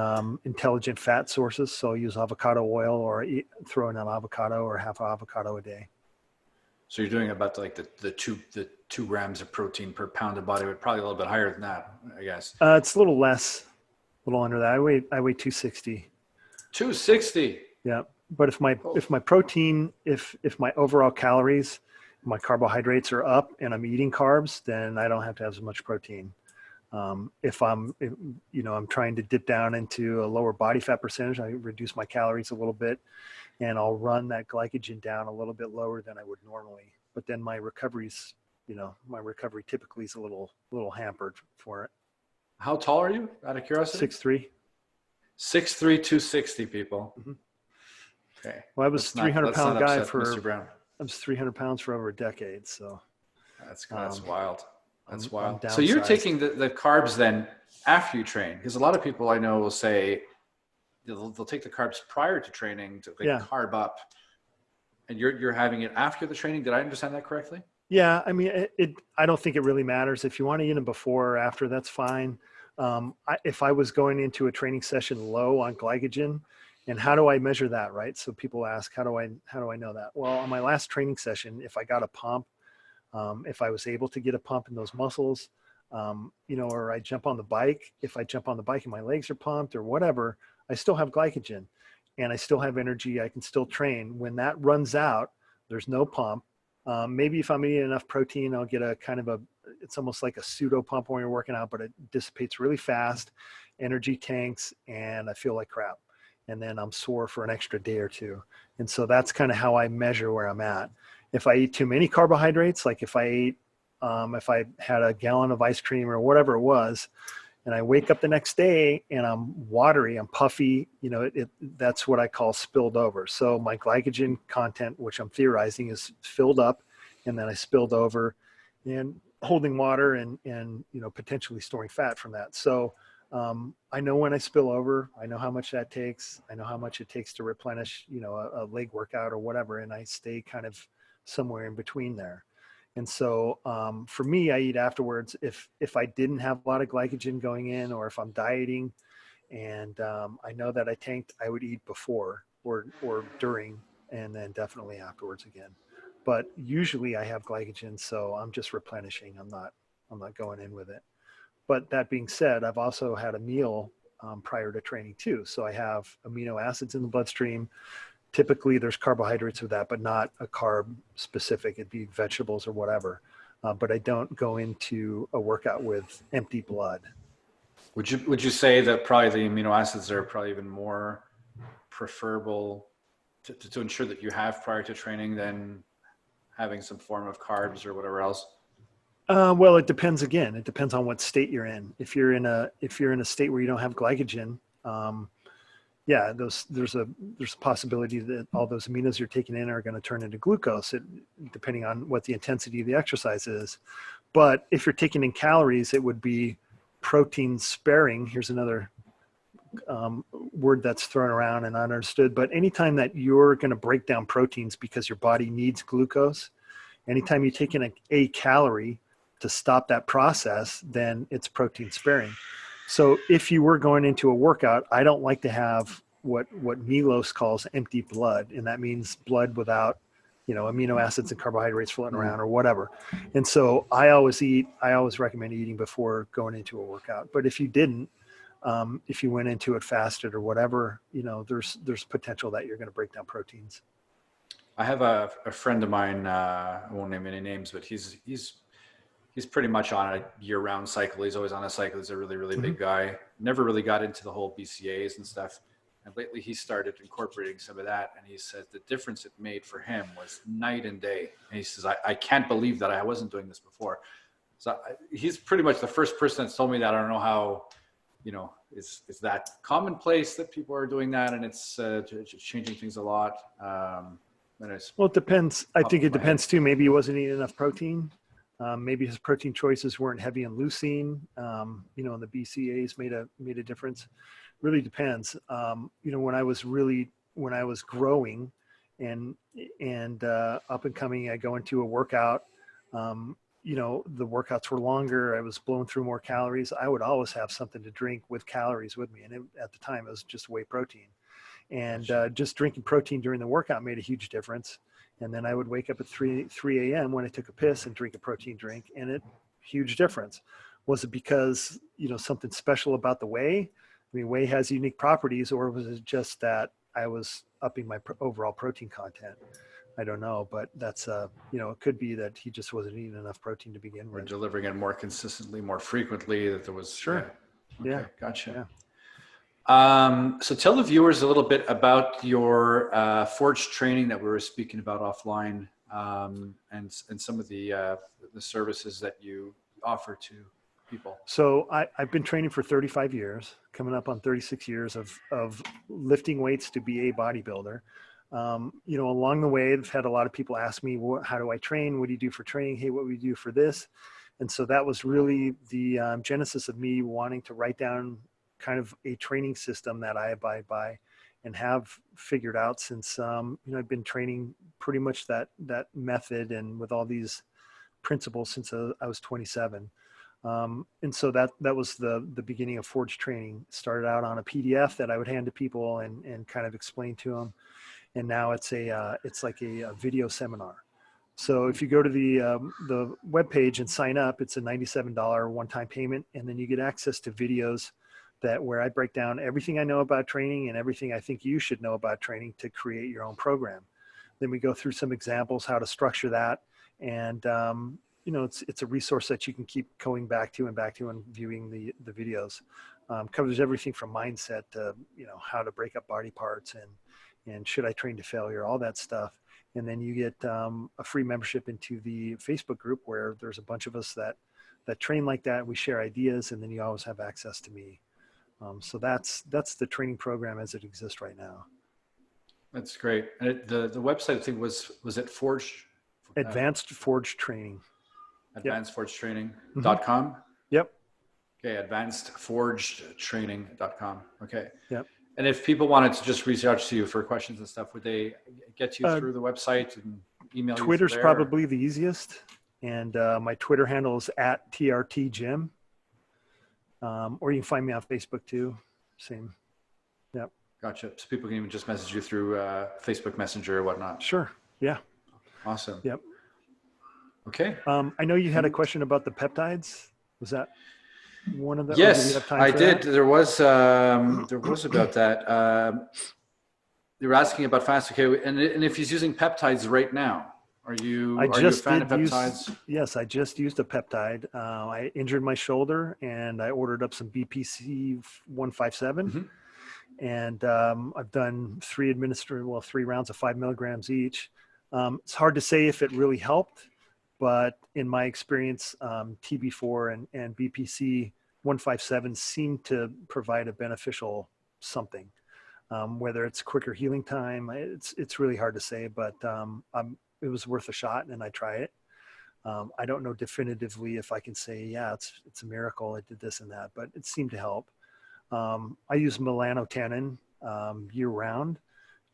intelligent fat sources. So I'll use avocado oil or throw in an avocado or half an avocado a day. So you're doing about like the 2 grams of protein per pound of body weight, probably a little bit higher than that, I guess. It's a little less, a little under that. I weigh 260. 260. Yeah. But if my protein, if my overall calories, my carbohydrates are up and I'm eating carbs, then I don't have to have as much protein. If I'm trying to dip down into a lower body fat percentage, I reduce my calories a little bit and I'll run that glycogen down a little bit lower than I would normally. But then my recovery typically is a little hampered for it. How tall are you, out of curiosity? 6'3". 6'3", 260 people. Mm-hmm. Okay. Well, I was 300-pound guy Mr. Brown. I was 300 pounds for over a decade. So that's wild. That's wild. I'm so you're taking the carbs then after you train? Because a lot of people I know will say they'll take the carbs prior to training to carb up, and you're having it after the training. Did I understand that correctly? Yeah, I mean, I don't think it really matters. If you want to eat them before or after, that's fine. If I was going into a training session low on glycogen And how do I measure that, right? So people ask, how do I know that? Well, on my last training session, if I got a pump, if I was able to get a pump in those muscles, or I jump on the bike, if I jump on the bike and my legs are pumped or whatever, I still have glycogen and I still have energy. I can still train. When that runs out, there's no pump. Maybe if I'm eating enough protein, I'll get a kind of it's almost like a pseudo pump when you're working out, but it dissipates really fast, energy tanks, and I feel like crap. And then I'm sore for an extra day or two. And so that's kind of how I measure where I'm at. If I eat too many carbohydrates, like if I had a gallon of ice cream or whatever it was, and I wake up the next day and I'm watery, I'm puffy, that's what I call spilled over. So my glycogen content, which I'm theorizing, is filled up, and then I spilled over and holding water and potentially storing fat from that. So I know when I spill over, I know how much that takes. I know how much it takes to replenish, a leg workout or whatever. And I stay kind of somewhere in between there. And so for me, I eat afterwards. If I didn't have a lot of glycogen going in, or if I'm dieting and I know that I tanked, I would eat before or during, and then definitely afterwards again. But usually I have glycogen, so I'm just replenishing. I'm not going in with it. But that being said, I've also had a meal prior to training too. So I have amino acids in the bloodstream. Typically there's carbohydrates with that, but not a carb specific. It'd be vegetables or whatever. But I don't go into a workout with empty blood. Would you say that probably the amino acids are probably even more preferable to ensure that you have prior to training than having some form of carbs or whatever else? Well, it depends again. It depends on what state you're in. If you're in a state where you don't have glycogen, there's a possibility that all those aminos you're taking in are going to turn into glucose, depending on what the intensity of the exercise is. But if you're taking in calories, it would be protein sparing. Here's another word that's thrown around and understood. But anytime that you're going to break down proteins because your body needs glucose, anytime you take in a calorie to stop that process, then it's protein sparing. So if you were going into a workout, I don't like to have what Milos calls empty blood. And that means blood without, amino acids and carbohydrates floating around or whatever. And so I always recommend eating before going into a workout. But if you didn't, if you went into it fasted or whatever, there's potential that you're going to break down proteins. I have a friend of mine, I won't name any names, but he's pretty much on a year-round cycle. He's always on a cycle. He's a really, really big guy. Never really got into the whole BCAAs and stuff. And lately he started incorporating some of that. And he said the difference it made for him was night and day. And he says, I can't believe that I wasn't doing this before. So he's pretty much the first person that's told me that. I don't know how, is that commonplace that people are doing that, and it's changing things a lot. Well, it depends. I think it depends too. Maybe he wasn't eating enough protein. Maybe his protein choices weren't heavy on leucine. And the BCAAs made a difference. Really depends. When I was growing and up and coming, I go into a workout. The workouts were longer. I was blowing through more calories. I would always have something to drink with calories with me. And at the time, it was just whey protein. And just drinking protein during the workout made a huge difference. And then I would wake up at 3 a.m. when I took a piss and drink a protein drink, and huge difference. Was it because, something special about the whey? I mean, whey has unique properties, or was it just that I was upping my overall protein content? I don't know, but that's, it could be that he just wasn't eating enough protein to begin with. Or delivering it more consistently, more frequently, that there was. Sure. Yeah. Okay, gotcha. Yeah. So tell the viewers a little bit about your Forge training that we were speaking about offline, and some of the services that you offer to people. So I've been training for 35 years, coming up on 36 years of lifting weights to be a bodybuilder. Along the way, I've had a lot of people ask me, how do I train? What do you do for training? Hey, what do you do for this? And so that was really the genesis of me wanting to write down kind of a training system that I abide by and have figured out since, I've been training pretty much that method and with all these principles since I was 27. And so that was the beginning of Forge training. Started out on a PDF that I would hand to people and kind of explain to them. And now it's like a video seminar. So if you go to the webpage and sign up, it's a $97 one-time payment. And then you get access to videos where I break down everything I know about training and everything I think you should know about training to create your own program. Then we go through some examples, how to structure that. And, it's a resource that you can keep going back to and viewing the videos. Covers everything from mindset to, how to break up body parts and should I train to failure, all that stuff. And then you get a free membership into the Facebook group where there's a bunch of us that train like that. We share ideas, and then you always have access to me. So that's the training program as it exists right now. That's great. And the website, I think, was it Forge? Advanced Forge Training. AdvancedForgeTraining.com? Mm-hmm. Yep. Okay, AdvancedForgeTraining.com. Okay. Yep. And if people wanted to just reach out to you for questions and stuff, would they get you through the website and email you? Twitter's probably the easiest. And my Twitter handle is @TRTGym. Or you can find me on Facebook too. Same. Yep. Gotcha. So people can even just message you through Facebook Messenger or whatnot. Sure. Yeah. Awesome. Yep. Okay. I know you had a question about the peptides. Was that one of the? Yes, I did. There was about that. They were asking about fast. Okay, and if he's using peptides right now, are you a fan of peptides? Yes, I just used a peptide. I injured my shoulder and I ordered up some BPC 157. Mm-hmm. And I've done 3 rounds of 5 milligrams each. It's hard to say if it really helped, but in my experience, TB4 and BPC 157 seem to provide a beneficial something. Whether it's quicker healing time, it's really hard to say, but it was worth a shot, and I try it. I don't know definitively if I can say, yeah, it's a miracle, it did this and that, but it seemed to help. I use melanotannin year round.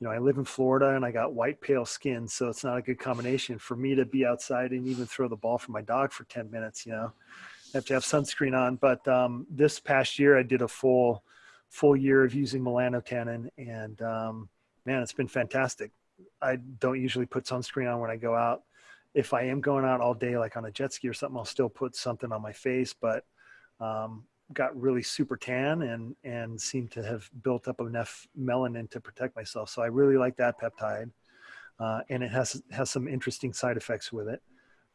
I live in Florida and I got white, pale skin, so it's not a good combination for me to be outside and even throw the ball for my dog for 10 minutes, I have to have sunscreen on. But this past year, I did a full year of using melanotannin, and man, it's been fantastic. I don't usually put sunscreen on when I go out. If I am going out all day, like on a jet ski or something, I'll still put something on my face, but got really super tan and seemed to have built up enough melanin to protect myself. So I really like that peptide. And it has some interesting side effects with it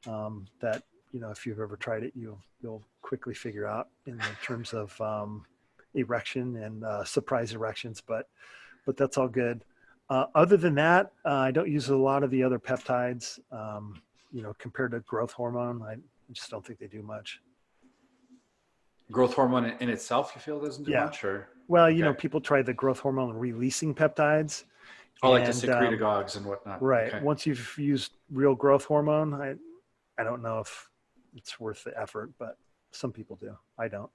that, if you've ever tried it, you'll quickly figure out in terms of erection and surprise erections, but that's all good. Other than that, I don't use a lot of the other peptides, compared to growth hormone. I just don't think they do much. Growth hormone in itself, you feel doesn't do much? Or well, people try the growth hormone releasing peptides. Like the secretagogues and whatnot. Right. Okay. Once you've used real growth hormone, I don't know if it's worth the effort, but some people do. I don't.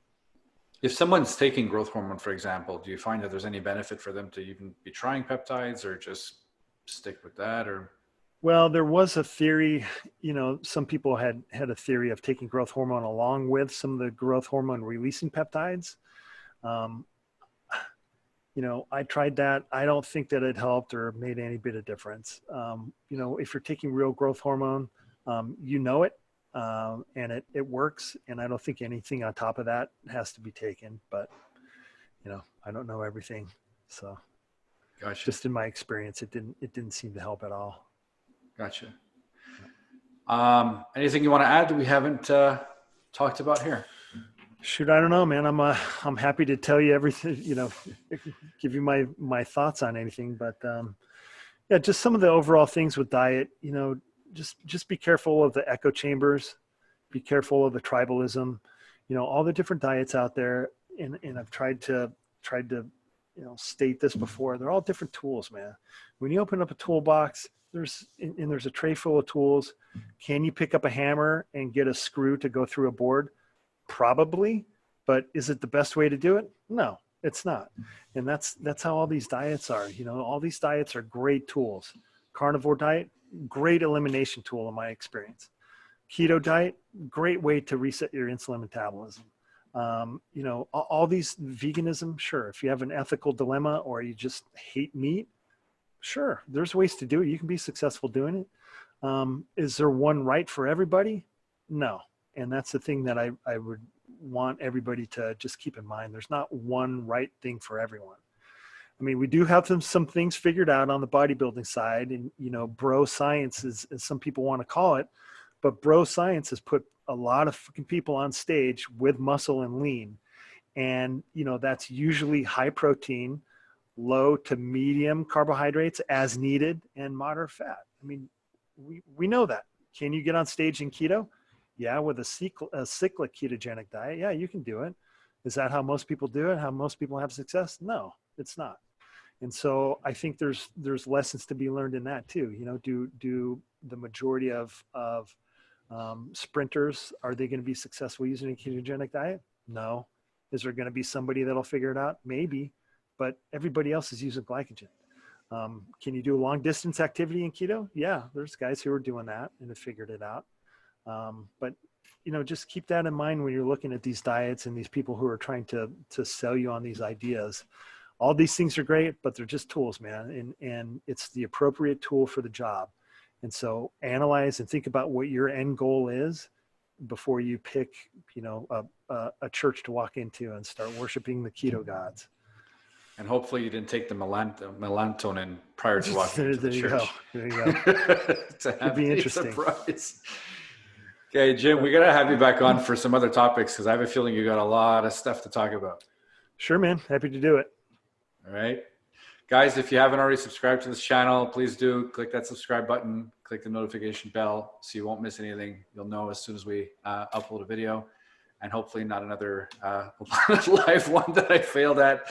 If someone's taking growth hormone, for example, do you find that there's any benefit for them to even be trying peptides, or just stick with that? Or well, there was a theory, some people had a theory of taking growth hormone along with some of the growth hormone releasing peptides. I tried that. I don't think that it helped or made any bit of difference. If you're taking real growth hormone, it, and it works. And I don't think anything on top of that has to be taken, but I don't know everything. So gotcha. Just in my experience, it didn't seem to help at all. Gotcha. Anything you want to add that we haven't talked about here? Shoot, I don't know, man. I'm happy to tell you everything, give you my thoughts on anything, but just some of the overall things with diet, just be careful of the echo chambers, be careful of the tribalism, all the different diets out there. And I've tried to state this before. They're all different tools, man. When you open up a toolbox, there's a tray full of tools. Can you pick up a hammer and get a screw to go through a board? Probably, but is it the best way to do it? No, it's not. And that's how all these diets are. All these diets are great tools. Carnivore diet, great elimination tool in my experience. keto diet, great way to reset your insulin metabolism. You know, all these veganism, sure. If you have an ethical dilemma or you just hate meat, sure, there's ways to do it. You can be successful doing it. Is there one right for everybody? No. And that's the thing that I would want everybody to just keep in mind. There's not one right thing for everyone. I mean, we do have some things figured out on the bodybuilding side, and, you know, bro science as some people want to call it, but bro science has put a lot of fucking people on stage with muscle and lean. And, you know, that's usually high protein, low to medium carbohydrates as needed, and moderate fat. I mean, we know that. Can you get on stage in keto? Yeah, with a cyclic ketogenic diet. Yeah, you can do it. Is that how most people do it? How most people have success? No, it's not. And so I think there's lessons to be learned in that too. You know, do the majority of sprinters, are they going to be successful using a ketogenic diet? No. Is there going to be somebody that'll figure it out? Maybe, but everybody else is using glycogen. Can you do a long distance activity in keto? Yeah, there's guys who are doing that and have figured it out. But, you know, just keep that in mind when you're looking at these diets and these people who are trying to sell you on these ideas. All these things are great, but they're just tools, man. And it's the appropriate tool for the job. And so analyze and think about what your end goal is before you pick, you know, a church to walk into and start worshiping the keto gods. And hopefully you didn't take the melatonin prior to walking into the church. There you go. It'd be interesting. Surprise. Okay, Jim, we got to have you back on for some other topics because I have a feeling you got a lot of stuff to talk about. Sure, man. Happy to do it. All right. Guys, if you haven't already subscribed to this channel, please do click that subscribe button, click the notification bell so you won't miss anything. You'll know as soon as we upload a video, and hopefully not another live one that I failed at.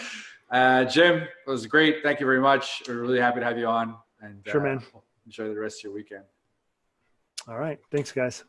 Jim, it was great. Thank you very much. We're really happy to have you on. And sure, man. Enjoy the rest of your weekend. All right. Thanks, guys.